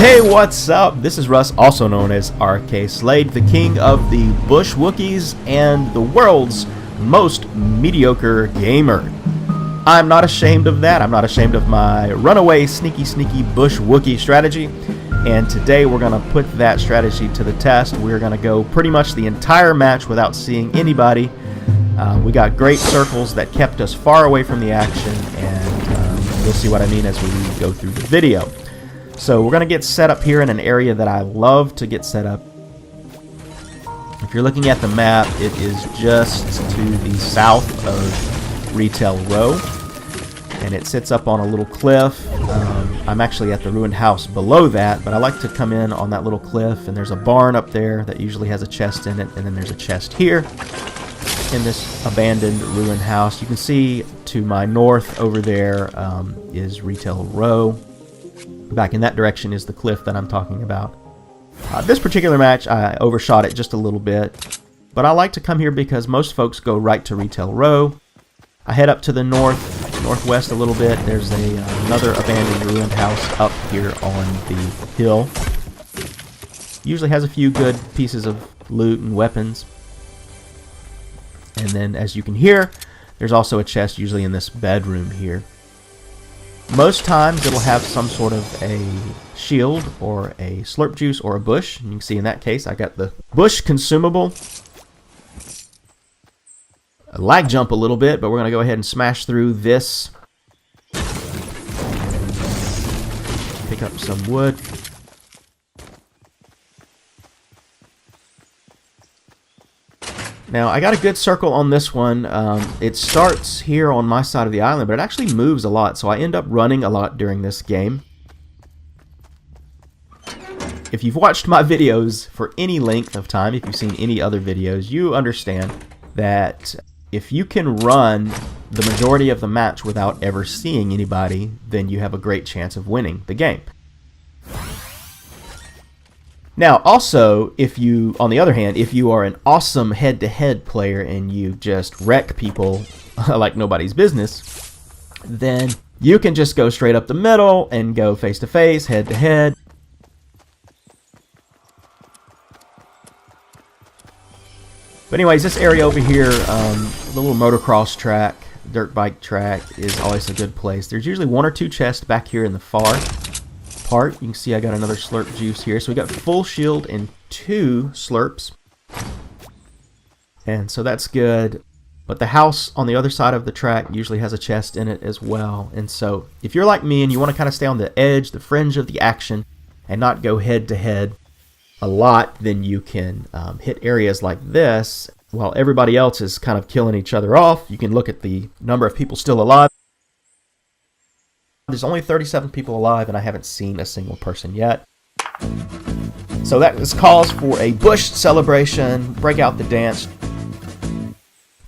Hey, what's up? This is Russ, also known as RK Slade, the king of the Bush Wookiees and the world's most mediocre gamer. I'm not ashamed of that. I'm not ashamed of my runaway, sneaky Bush Wookie strategy. And today we're going to put that strategy to the test. We're going to go pretty much the entire match without seeing anybody. We got great circles that kept us far away from the action, and you'll see what I mean as we go through the video. So we're going to get set up here in an area that I love to get set up. If you're looking at the map, it is just to the south of Retail Row, and it sits up on a little cliff. I'm actually at the ruined house below that, but I like to come in on that little cliff, and there's a barn up there that usually has a chest in it, and then there's a chest here in this abandoned ruined house. You can see to my north over there is Retail Row. Back in that direction is the cliff that I'm talking about. This particular match, I overshot it just a little bit, but I like to come here because most folks go right to Retail Row. I head up to the northwest a little bit. There's another abandoned ruined house up here on the hill. Usually has a few good pieces of loot and weapons. And then, as you can hear, there's also a chest usually in this bedroom here. Most times it'll have some sort of a shield or a slurp juice or a bush. And you can see in that case I got the bush consumable. I lag jump a little bit, but we're going to go ahead and smash through this. Pick up some wood. Now, I got a good circle on this one. It starts here on my side of the island, but it actually moves a lot, so I end up running a lot during this game. If you've watched my videos for any length of time, if you've seen any other videos, you understand that if you can run the majority of the match without ever seeing anybody, then you have a great chance of winning the game. Now, also, if you, on the other hand, if you are an awesome head-to-head player and you just wreck people like nobody's business, then you can just go straight up the middle and go face-to-face, head-to-head. But anyways, this area over here, the little motocross track, dirt bike track, is always a good place. There's usually one or two chests back here in the far part. You can see I got another slurp juice here. So we got full shield and 2 slurps. And so that's good. But the house on the other side of the track usually has a chest in it as well. And so if you're like me and you want to kind of stay on the edge, the fringe of the action, and not go head to head a lot, then you can hit areas like this while everybody else is kind of killing each other off. You can look at the number of people still alive. There's only 37 people alive, and I haven't seen a single person yet. So that is cause for a bush celebration. Break out the dance.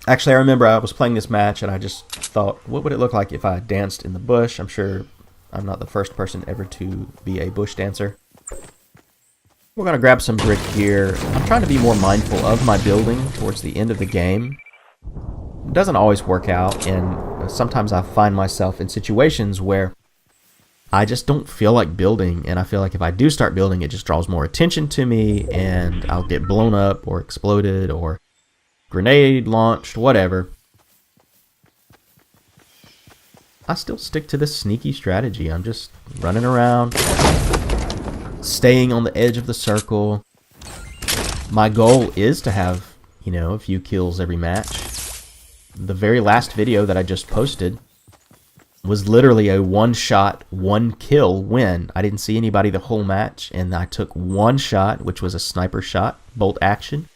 Actually, I remember I was playing this match, and I just thought, what would it look like if I danced in the bush? I'm sure I'm not the first person ever to be a bush dancer. We're going to grab some brick here. I'm trying to be more mindful of my building towards the end of the game. It doesn't always work out, and sometimes I find myself in situations where I just don't feel like building, and I feel like if I do start building, it just draws more attention to me, and I'll get blown up or exploded or grenade launched, whatever. I still stick to this sneaky strategy. I'm just running around, staying on the edge of the circle. My goal is to have, a few kills every match. The very last video that I just posted was literally a one-shot, one-kill win. I didn't see anybody the whole match, and I took one shot, which was a sniper shot, bolt action.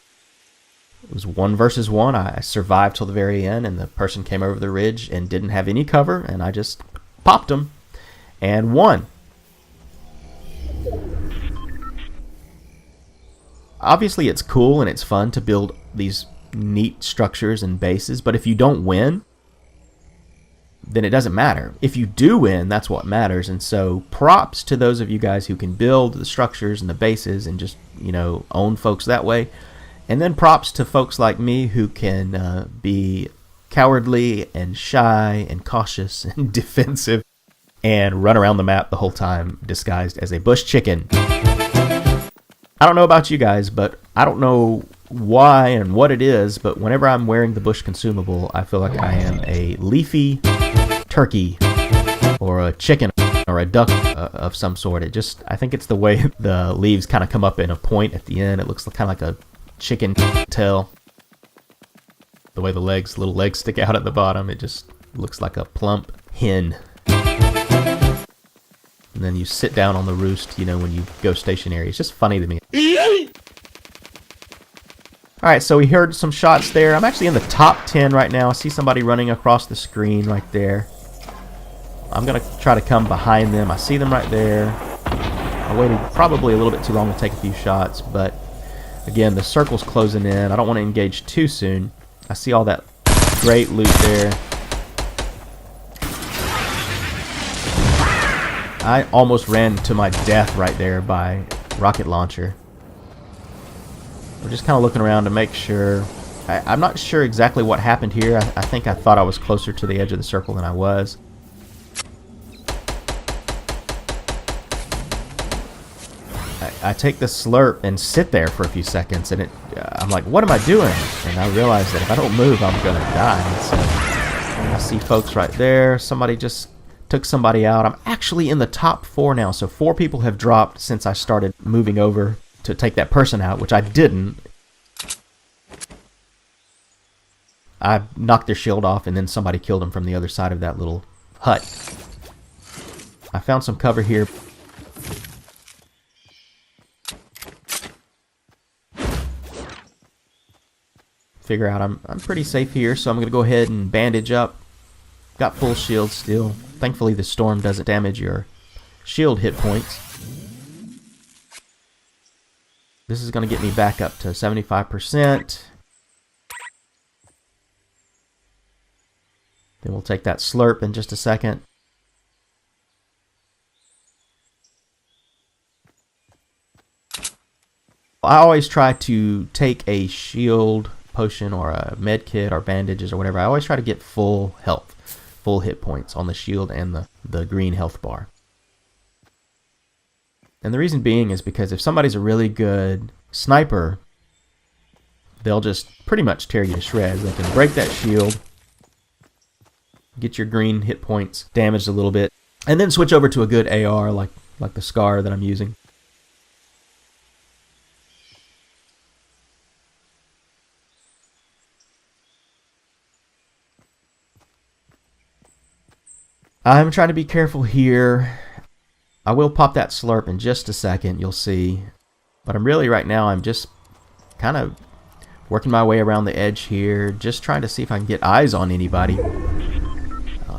It was 1 versus 1. I survived till the very end, and the person came over the ridge and didn't have any cover, and I just popped them and won. Obviously, it's cool and it's fun to build these neat structures and bases, but if you don't win, then it doesn't matter. If you do win, that's what matters. And so props to those of you guys who can build the structures and the bases and just, own folks that way. And then props to folks like me who can be cowardly and shy and cautious and defensive and run around the map the whole time disguised as a bush chicken. I don't know about you guys, but I don't know why and what it is, but whenever I'm wearing the bush consumable, I feel like I am a leafy turkey or a chicken or a duck of some sort. I think it's the way the leaves kind of come up in a point at the end. It looks kind of like a chicken tail. The way the little legs stick out at the bottom, it just looks like a plump hen. And then you sit down on the roost, when you go stationary. It's just funny to me. Alright, so we heard some shots there. I'm actually in the top 10 right now. I see somebody running across the screen right there. I'm going to try to come behind them. I see them right there. I waited probably a little bit too long to take a few shots, but again, the circle's closing in. I don't want to engage too soon. I see all that great loot there. I almost ran to my death right there by rocket launcher. We're just kind of looking around to make sure. I'm not sure exactly what happened here. I think I thought I was closer to the edge of the circle than I was. I take the slurp and sit there for a few seconds, and I'm like, what am I doing? And I realize that if I don't move, I'm going to die. So I see folks right there. Somebody just took somebody out. I'm actually in the top 4 now, so 4 people have dropped since I started moving over to take that person out, which I didn't. I knocked their shield off, and then somebody killed them from the other side of that little hut. I found some cover here. Figure out I'm pretty safe here, so I'm going to go ahead and bandage up. Got full shield still. Thankfully the storm doesn't damage your shield hit points. This is going to get me back up to 75%. Then we'll take that slurp in just a second. I always try to take a shield potion or a med kit or bandages or whatever. I always try to get full health, full hit points on the shield and the green health bar. And the reason being is because if somebody's a really good sniper, they'll just pretty much tear you to shreds. They can break that shield, get your green hit points damaged a little bit, and then switch over to a good AR like the Scar that I'm using. I'm trying to be careful here. I will pop that slurp in just a second, you'll see. But right now I'm just kind of working my way around the edge here, just trying to see if I can get eyes on anybody.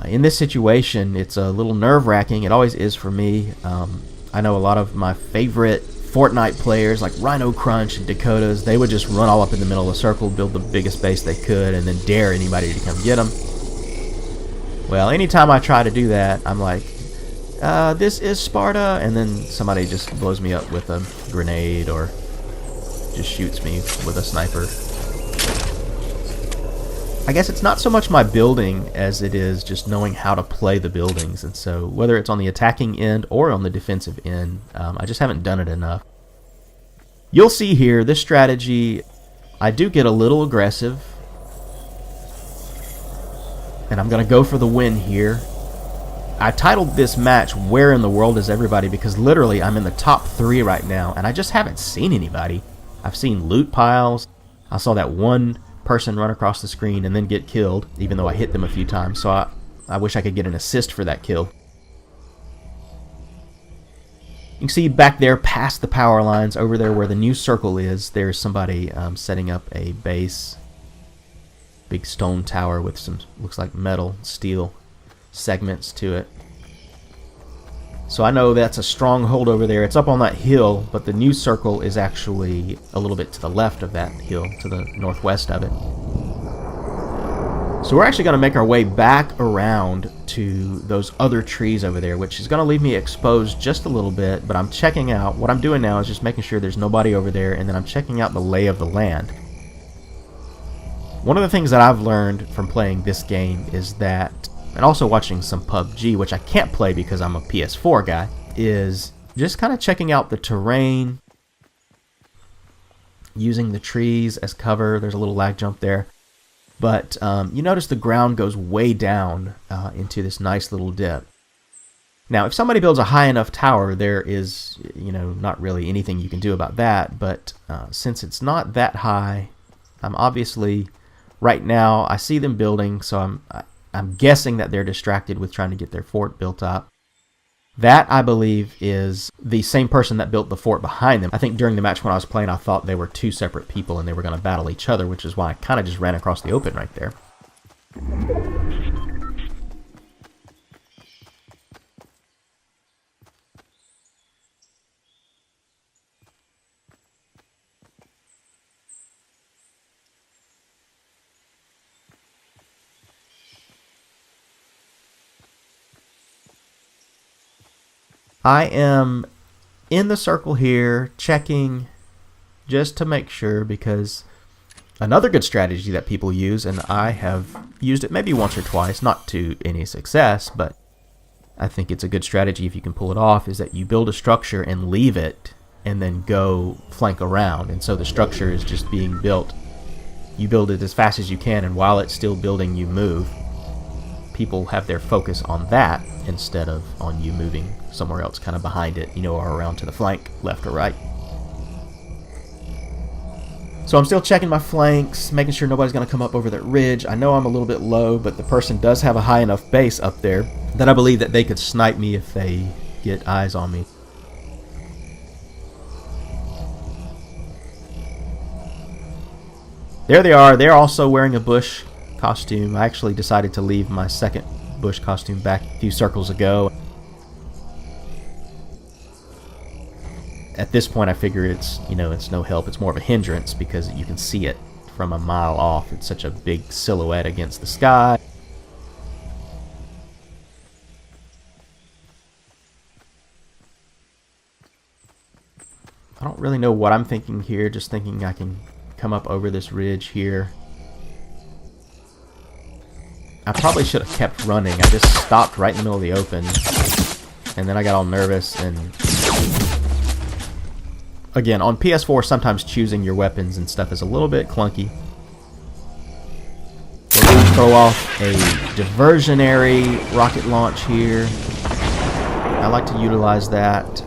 In this situation, it's a little nerve-wracking. It always is for me. I know a lot of my favorite Fortnite players like Rhino Crunch and Dakotas, they would just run all up in the middle of the circle, build the biggest base they could, and then dare anybody to come get them. Well, anytime I try to do that, I'm like, this is Sparta, and then somebody just blows me up with a grenade or just shoots me with a sniper. I guess it's not so much my building as it is just knowing how to play the buildings, and so whether it's on the attacking end or on the defensive end, I just haven't done it enough. You'll see here, this strategy, I do get a little aggressive, and I'm going to go for the win here. I titled this match, Where in the World is Everybody? Because literally I'm in the top 3 right now, and I just haven't seen anybody. I've seen loot piles. I saw that one person run across the screen and then get killed, even though I hit them a few times, so I wish I could get an assist for that kill. You can see back there past the power lines, over there where the new circle is, there's somebody setting up a base. Big stone tower with some, looks like metal, steel segments to it. So I know that's a stronghold over there. It's up on that hill, but the new circle is actually a little bit to the left of that hill, to the northwest of it. So we're actually going to make our way back around to those other trees over there, which is going to leave me exposed just a little bit, but I'm checking out, what I'm doing now is just making sure there's nobody over there, and then I'm checking out the lay of the land. One of the things that I've learned from playing this game is that and also watching some PUBG, which I can't play because I'm a PS4 guy, is just kind of checking out the terrain, using the trees as cover. There's a little lag jump there. But you notice the ground goes way down into this nice little dip. Now, if somebody builds a high enough tower, there is, not really anything you can do about that. But since it's not that high, I'm obviously, right now, I see them building, so I'm guessing that they're distracted with trying to get their fort built up. That, I believe, is the same person that built the fort behind them. I think during the match when I was playing, I thought they were two separate people and they were going to battle each other, which is why I kind of just ran across the open right there. I am in the circle here, checking just to make sure, because another good strategy that people use, and I have used it maybe once or twice, not to any success, but I think it's a good strategy if you can pull it off, is that you build a structure and leave it and then go flank around. And so the structure is just being built. You build it as fast as you can, and while it's still building, you move. People have their focus on that instead of on you moving somewhere else kind of behind it, or around to the flank, left or right. So I'm still checking my flanks, making sure nobody's going to come up over that ridge. I know I'm a little bit low, but the person does have a high enough base up there that I believe that they could snipe me if they get eyes on me. There they are. They're also wearing a bush costume. I actually decided to leave my second bush costume back a few circles ago. At this point I figure it's no help. It's more of a hindrance because you can see it from a mile off. It's such a big silhouette against the sky. I don't really know what I'm thinking here, just thinking I can come up over this ridge here. I probably should have kept running. I just stopped right in the middle of the open, and then I got all nervous. And again, on PS4, sometimes choosing your weapons and stuff is a little bit clunky. We're going to throw off a diversionary rocket launch here. I like to utilize that.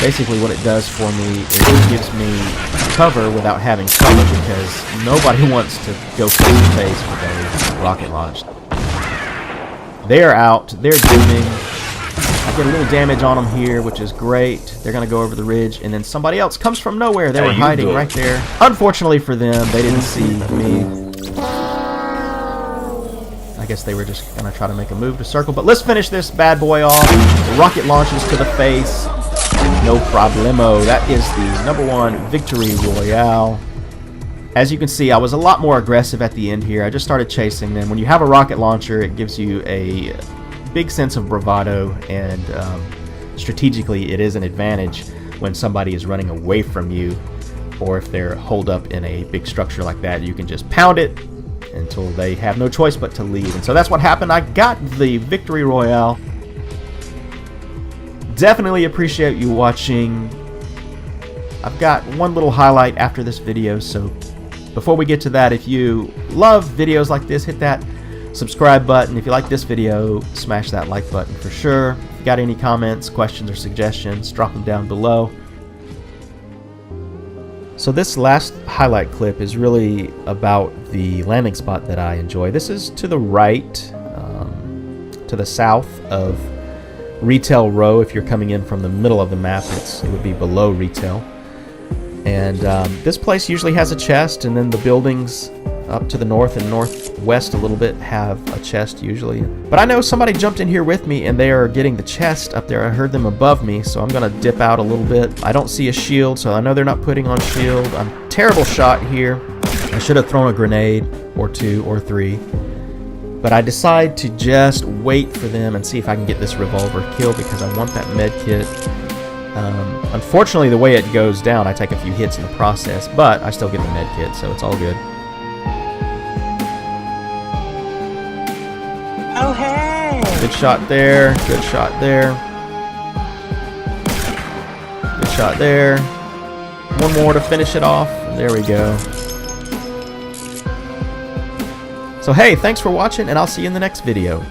Basically what it does for me is it gives me cover without having cover, because nobody wants to go face to face with a rocket launch. They're out. They're dooming. I get a little damage on them here, which is great. They're going to go over the ridge, and then somebody else comes from nowhere. They were hiding right there. Unfortunately for them, they didn't see me. I guess they were just going to try to make a move to circle. But let's finish this bad boy off. The rocket launches to the face. No problemo. That is the #1 victory royale. As you can see, I was a lot more aggressive at the end here. I just started chasing them. When you have a rocket launcher, it gives you a big sense of bravado, and strategically it is an advantage when somebody is running away from you, or if they're holed up in a big structure like that. You can just pound it until they have no choice but to leave. And so that's what happened. I got the victory royale. Definitely appreciate you watching. I've got one little highlight after this video, so before we get to that, if you love videos like this, hit that subscribe button. If you like this video, smash that like button for sure. If you got any comments, questions, or suggestions, drop them down below. So this last highlight clip is really about the landing spot that I enjoy. This is to the right, to the south of Retail Row. If you're coming in from the middle of the map, it would be below Retail. And this place usually has a chest, and then the buildings up to the north and northwest a little bit have a chest usually. But I know somebody jumped in here with me, and they are getting the chest up there. I heard them above me, so I'm gonna dip out a little bit. I don't see a shield, so I know they're not putting on shield. I'm a terrible shot here. I should have thrown a grenade or two or three. But I decide to just wait for them and see if I can get this revolver kill, because I want that med kit. Unfortunately, the way it goes down, I take a few hits in the process, but I still get the med kit, so it's all good. Good shot there. Good shot there. Good shot there. One more to finish it off. There we go. So hey, thanks for watching, and I'll see you in the next video.